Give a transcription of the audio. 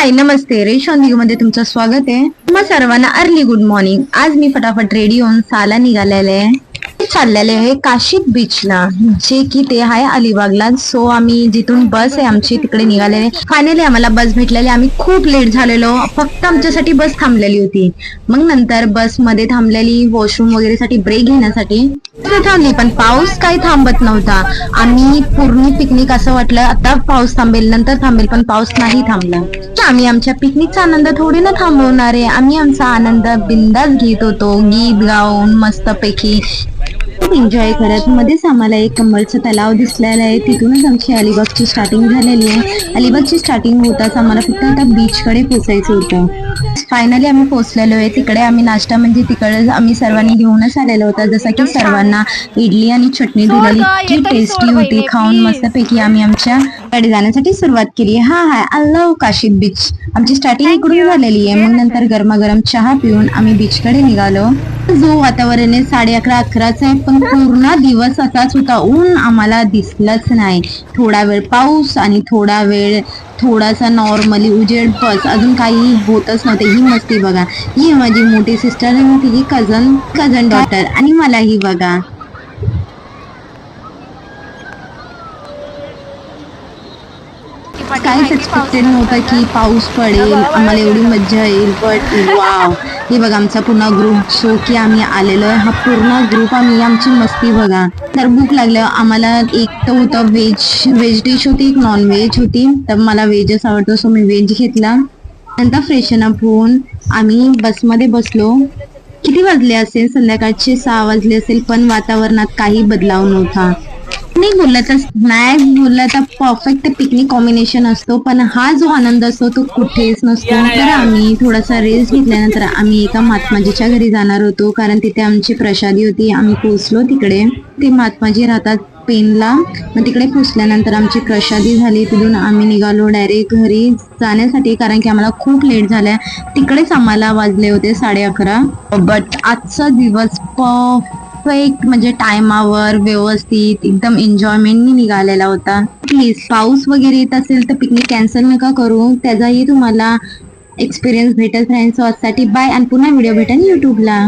हाय नमस्ते रेशॉन मध्ये तुमचं स्वागत आहे. मग सर्वांना अर्ली गुड मॉर्निंग. आज मी फटाफट रेडी होऊन साला निघालेले चाललेले आहे काशीद बीचला, जे की ते आहे अलिबागला. सो आम्ही जिथून बस आहे आमची तिकडे निघालेले. फायनली आम्हाला बस भेटलेली. आम्ही खूप लेट झालेलो, फक्त आमच्यासाठी बस थांबलेली होती. मग नंतर बस मध्ये थांबलेली वॉशरूम वगैरे साठी, ब्रेक घेण्यासाठी थांबली. पण पाऊस काही थांबत नव्हता. आम्ही पूर्ण पिकनिक असं वाटलं आता पाऊस थांबेल, नंतर थांबेल, पण पाऊस नाही थांबला. आम्ही आमच्या पिकनिकचा आनंद थोडी ना थांबवणार आहे. आम्ही आमचा आनंद बिंदास घेत होतो, गीत गाऊन मस्तपैकी एन्जॉय करत. मध्येच आम्हाला एक कमळचं तलाव दिसलेला आहे. तिथूनच आमची अलिबागची स्टार्टिंग झालेली आहे. अलिबागची स्टार्टिंग होताच आम्हाला फक्त आता बीच कडे पोचायचं होतं. फायनली आम्ही पोहोचलेलो आहे तिकडे. आम्ही नाश्ता म्हणजे तिकडे आम्ही सर्वांनी घेऊनच आलेलो होता. जसं की सर्वांना इडली आणि चटणी दिलेली, इतकी टेस्टी होती. खाऊन मस्तपैकी आम्ही आमच्या कडे जाण्यासाठी सुरुवात केली. I love Kashid beach. आमची स्टार्टिंग इकडून झालेली आहे. मग नंतर गरमागरम चहा पिऊन आम्ही बीच कडे निघालो. जो वातावरण आहे 11:30 आहे, पण पूर्ण दिवस असाच होता. ऊन आम्हाला दिसलंच नाही. थोडा वेळ पाऊस आणि थोडा वेळ थोडासा नॉर्मली उजेड, बस अजून काही होतच नव्हते. ही मस्ती बघा. ही माझी मोठी सिस्टर आहे, तिची कझन डॉटर, आणि मला ही बघा. काहीच एक्सपेक्टेड नव्हतं की पाऊस पडेल, आम्हाला एवढी मज्जा येईल. बट वाव, हे बघा आमचा पूर्ण ग्रुप. सो की आम्ही आलेलो आहे, हा पूर्ण ग्रुप. आम्ही आमची मस्ती बघा. तर भूक लागल्यावर आम्हाला एक तर होतं व्हेज डिश होती, एक नॉन व्हेज होती. तर मला व्हेजच आवडतो, सो मी व्हेज घेतला. नंतर फ्रेशन अप होऊन आम्ही बसमध्ये बसलो. किती वाजले असेल? संध्याकाळचे 6 वाजले असेल, पण वातावरणात काही बदलाव नव्हता. नाही बोललं तर परफेक्ट पिकनिक कॉम्बिनेशन असतो, पण हा जो आनंद असतो तो कुठेच नसतो. तर आम्ही थोडासा रेस्ट घेतल्यानंतर आम्ही एका महात्माजीच्या घरी जाणार होतो, कारण तिथे आमची प्रसादी होती. आम्ही पोहोचलो तिकडे. ते महात्माजी राहतात पेनला. मग तिकडे पोहोचल्यानंतर आमची प्रसादी झाली. तिथून आम्ही निघालो डायरेक्ट घरी जाण्यासाठी, कारण की आम्हाला खूप लेट झालाय. तिकडेच आम्हाला वाजले होते 11:30. बट आजचा दिवस परफेक्ट म्हणजे टायमावर व्यवस्थित एकदम एन्जॉयमेंटनी निघालेला होता. प्लीज पाऊस वगैरे येत असेल तर पिकनिक कॅन्सल नका करू, त्याचाही तुम्हाला एक्सपिरियन्स भेटेल. फ्रेंड्स आजसाठी बाय, आणि पुन्हा व्हिडिओ भेटेल युट्यूबला.